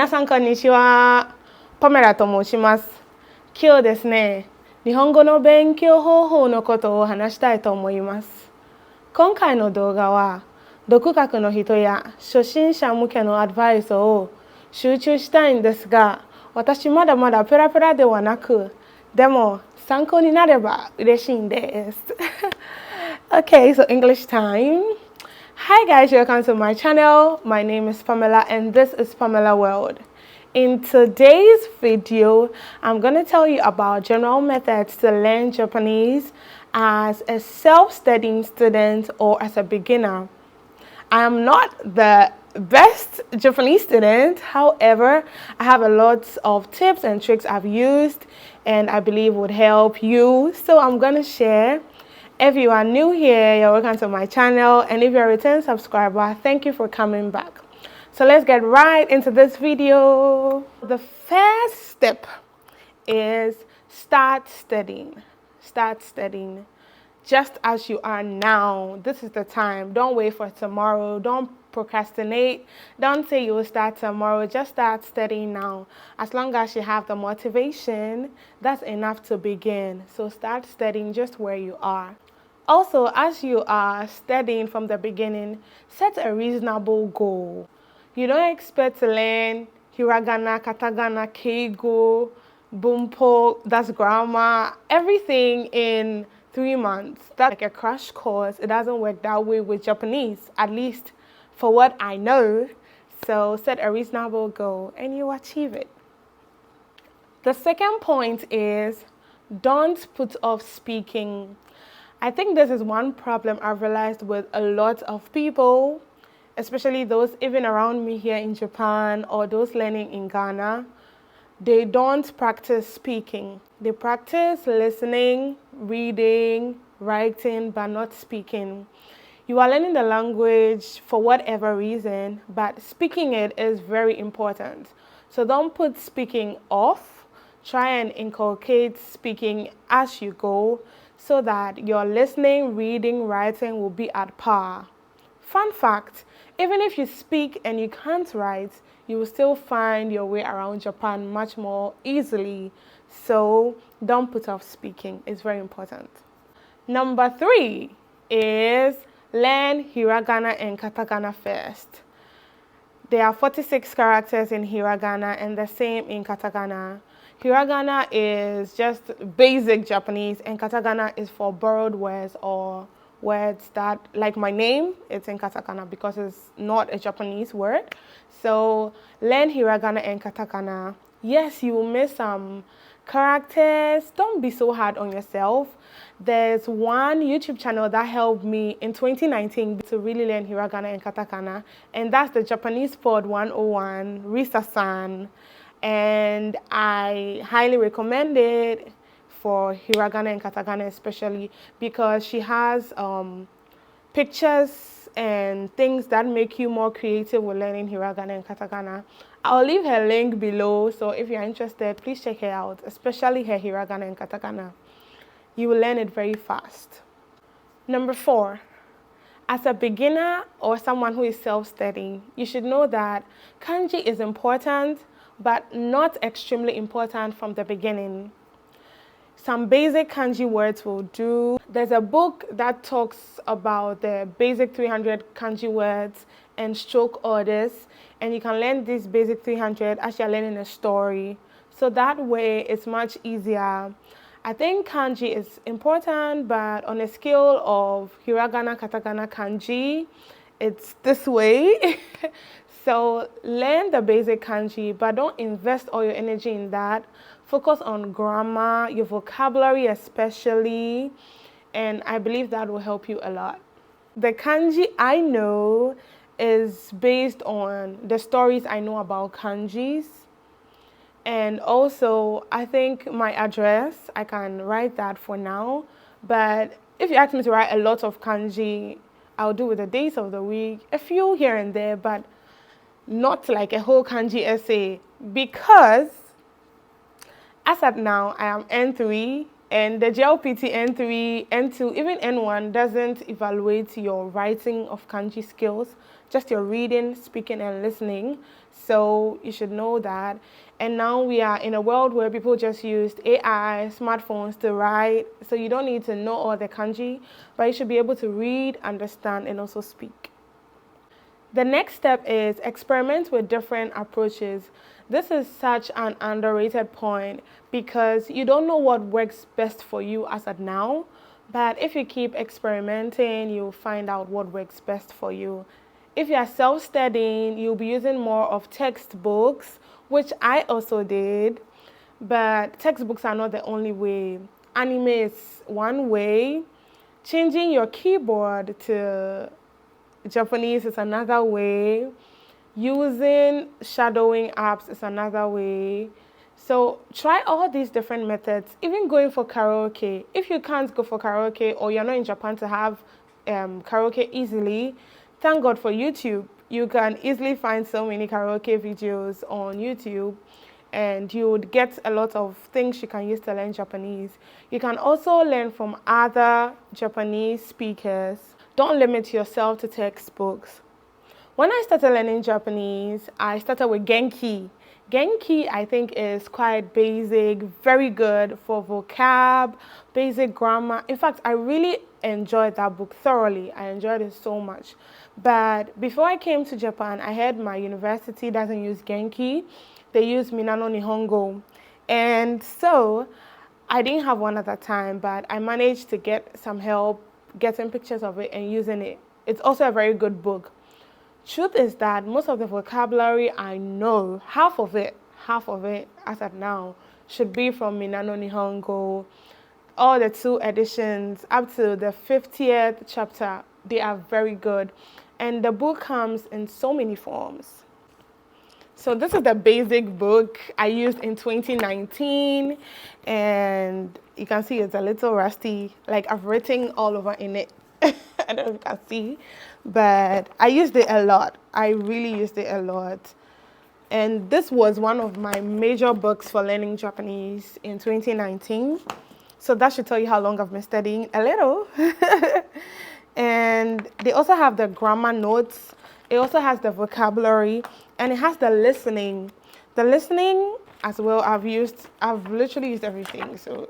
皆さんこんにちは。パメラと申します。今日ですね、日本語の勉強方法のことを話したいと思います。今回の動画は、独学の人や初心者向けのアドバイスを集中したいんですが、私まだまだペラペラではなく、でも参考になれば嬉しいんです。Okay, so English time. Hi guys, welcome to my channel. My name is Pamela and this is Pamela World. In today's video, I'm going to tell you about general methods to learn Japanese as a self-studying student or as a beginner. I am not the best Japanese student, however, I have a lot of tips and tricks I've used and I believe would help you. So I'm going to share. If you are new here, you're welcome to my channel, and if you're a return subscriber, thank you for coming back. So let's get right into this video. The first step is start studying. Start studying. Just as you are now, this is the time. Don't wait for tomorrow. Don't procrastinate. Don't say you will start tomorrow. Just start studying now. As long as you have the motivation, that's enough to begin. So start studying just where you are. Also, as you are studying from the beginning, set a reasonable goal. You don't expect to learn Hiragana, Katakana, Keigo, Bumpo, that's grammar, everything in 3 months. That's like a crash course. It doesn't work that way with Japanese, at least for what I know. So set a reasonable goal and you achieve it. The second point is don't put off speaking. I think this is one problem I've realized with a lot of people, especially those even around me here in Japan or those learning in Ghana. They don't practice speaking. They practice listening, reading, writing, but not speaking. You are learning the language for whatever reason, but speaking it is very important. So don't put speaking off. Try and inculcate speaking as you go so that your listening, reading, writing will be at par. Fun fact, even if you speak and you can't write, you will still find your way around Japan much more easily. So don't put off speaking. It's very important. Number 3 is learn Hiragana and Katakana first. There are 46 characters in Hiragana and the same in Katakana. Hiragana is just basic Japanese and Katakana is for borrowed words or words that, like my name, it's in Katakana because it's not a Japanese word. So learn Hiragana and Katakana. Yes, you will miss some characters. Don't be so hard on yourself. There's one YouTube channel that helped me in 2019 to really learn Hiragana and Katakana, and that's the Japanese Pod 101, Risa-san. And I highly recommend it for Hiragana and Katakana especially because she has pictures and things that make you more creative with learning Hiragana and Katakana. I'll leave her link below, so if you're interested, please check her out, especially her Hiragana and Katakana. You will learn it very fast. Number 4. As a beginner or someone who is self-studying, you should know that kanji is important, but not extremely important from the beginning. Some basic kanji words will do. There's a book that talks about the basic 300 kanji words and stroke orders, and you can learn these basic 300 as you're learning a story. So that way it's much easier. I think kanji is important, but on a scale of hiragana, katakana, kanji, it's this way. So learn the basic kanji, but don't invest all your energy in that. Focus on grammar, your vocabulary especially, and I believe that will help you a lot. The kanji I know is based on the stories I know about kanjis. And also, I think my address, I can write that for now. But if you ask me to write a lot of kanji, I'll do with the days of the week, a few here and there, but not like a whole kanji essay. Because as at now, I am N3 And the JLPT N3, N2, even N1 doesn't evaluate your writing of kanji skills, just your reading, speaking, and listening. So you should know that. And now we are in a world where people just use AI, smartphones to write. So you don't need to know all the kanji, but you should be able to read, understand, and also speak. The next step is experiment with different approaches. This is such an underrated point because you don't know what works best for you as of now, but if you keep experimenting, you'll find out what works best for you. If you are self-studying, you'll be using more of textbooks, which I also did, but textbooks are not the only way. Anime is one way. Changing your keyboard to Japanese is another way. Using shadowing apps is another way. So try all these different methods, even going for karaoke. If you can't go for karaoke or you're not in Japan to have karaoke easily, thank God for YouTube. You can easily find so many karaoke videos on YouTube and you would get a lot of things you can use to learn Japanese. You can also learn from other Japanese speakers. Don't limit yourself to textbooks. When I started learning Japanese, I started with Genki. Genki, I think, is quite basic, very good for vocab, basic grammar. In fact, I really enjoyed that book thoroughly. I enjoyed it so much. But before I came to Japan, I heard my university doesn't use Genki. They use Minano Nihongo. And so I didn't have one at that time, but I managed to get some help getting pictures of it and using it. It's also a very good book. Truth is that most of the vocabulary I know, half of it as of now, should be from Minano Nihongo. All the 2 editions up to the 50th chapter, they are very good. And the book comes in so many forms. So this is the basic book I used in 2019, and you can see it's a little rusty. Like I've written all over in it. I don't know if you can see, but I used it a lot. I really used it a lot. And this was one of my major books for learning Japanese in 2019. So that should tell you how long I've been studying a little. And they also have the grammar notes. It also has the vocabulary, and it has the listening. The listening as well, I've literally used everything. So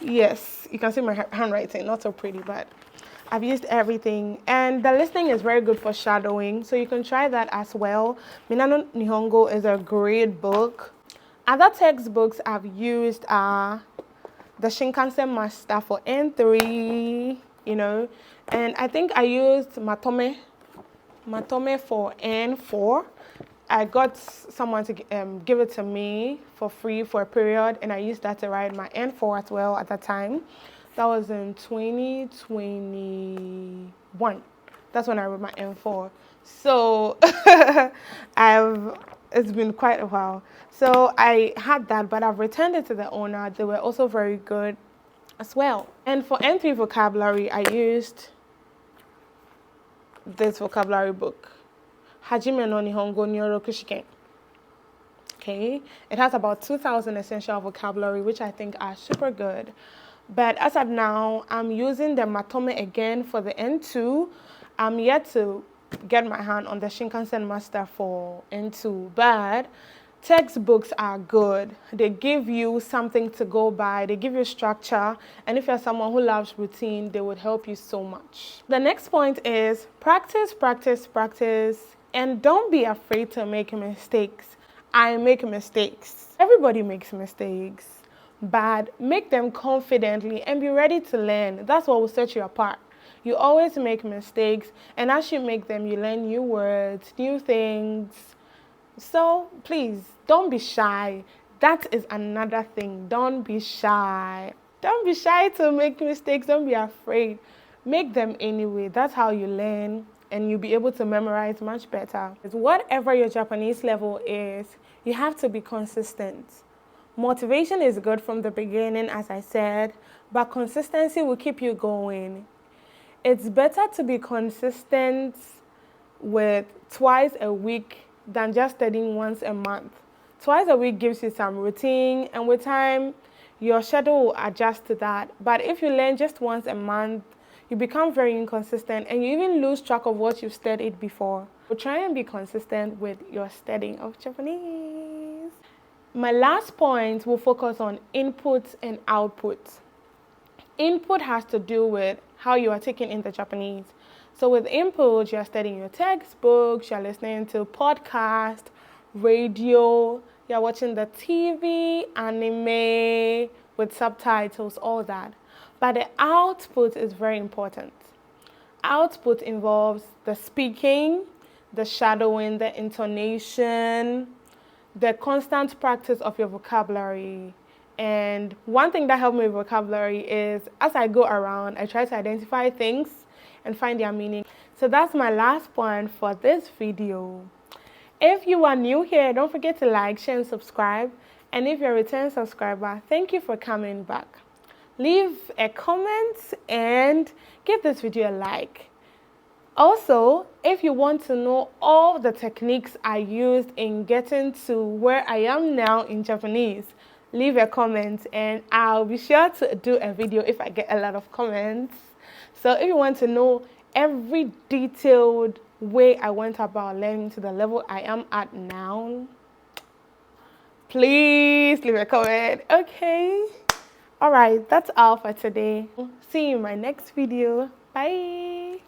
yes, you can see my handwriting, not so pretty, but I've used everything. And the listening is very good for shadowing, so you can try that as well. Minano Nihongo is a great book. Other textbooks I've used are the Shinkansen Master for N3, and I think I used Matome for N4. I got someone to give it to me for free for a period, and I used that to write my N4 as well at that time. That was in 2021. That's when I wrote my N4. So it's been quite a while. So I had that, but I've returned it to the owner. They were also very good as well. And for N3 vocabulary, I used this vocabulary book, Hajime no Nihongo Nyorokushiken. Okay, it has about 2,000 essential vocabulary, which I think are super good. But as of now, I'm using the Matome again for the N2. I'm yet to get my hand on the Shinkansen Master for N2, but textbooks are good. They give you something to go by. They give you structure. And if you're someone who loves routine, they would help you so much. The next point is practice, practice, practice. And don't be afraid to make mistakes. I make mistakes. Everybody makes mistakes. But make them confidently and be ready to learn. That's what will set you apart. You always make mistakes. And as you make them, you learn new words, new things. So please, don't be shy. That is another thing. Don't be shy. Don't be shy to make mistakes. Don't be afraid. Make them anyway. That's how you learn, and you'll be able to memorize much better. Whatever your Japanese level is, you have to be consistent. Motivation is good from the beginning, as I said, but consistency will keep you going. It's better to be consistent with twice a week than just studying once a month. Twice a week gives you some routine, and with time, your schedule will adjust to that. But if you learn just once a month, you become very inconsistent and you even lose track of what you've studied before. So try and be consistent with your studying of Japanese. My last point will focus on inputs and outputs. Input has to do with how you are taking in the Japanese. So with input, you're studying your textbooks, you're listening to podcasts, radio, you're watching the TV, anime with subtitles, all that. But the output is very important. Output involves the speaking, the shadowing, the intonation, the constant practice of your vocabulary. And one thing that helped me with vocabulary is as I go around, I try to identify things and find their meaning. So that's my last point for this video. If you are new here, don't forget to like, share, and subscribe. And if you're a return subscriber, thank you for coming back. Leave a comment and give this video a like. Also, if you want to know all the techniques I used in getting to where I am now in Japanese, leave a comment and I'll be sure to do a video if I get a lot of comments. So if you want to know every detailed way I went about learning to the level I am at now, please leave a comment. Okay. All right, that's all for today. See you in my next video. Bye.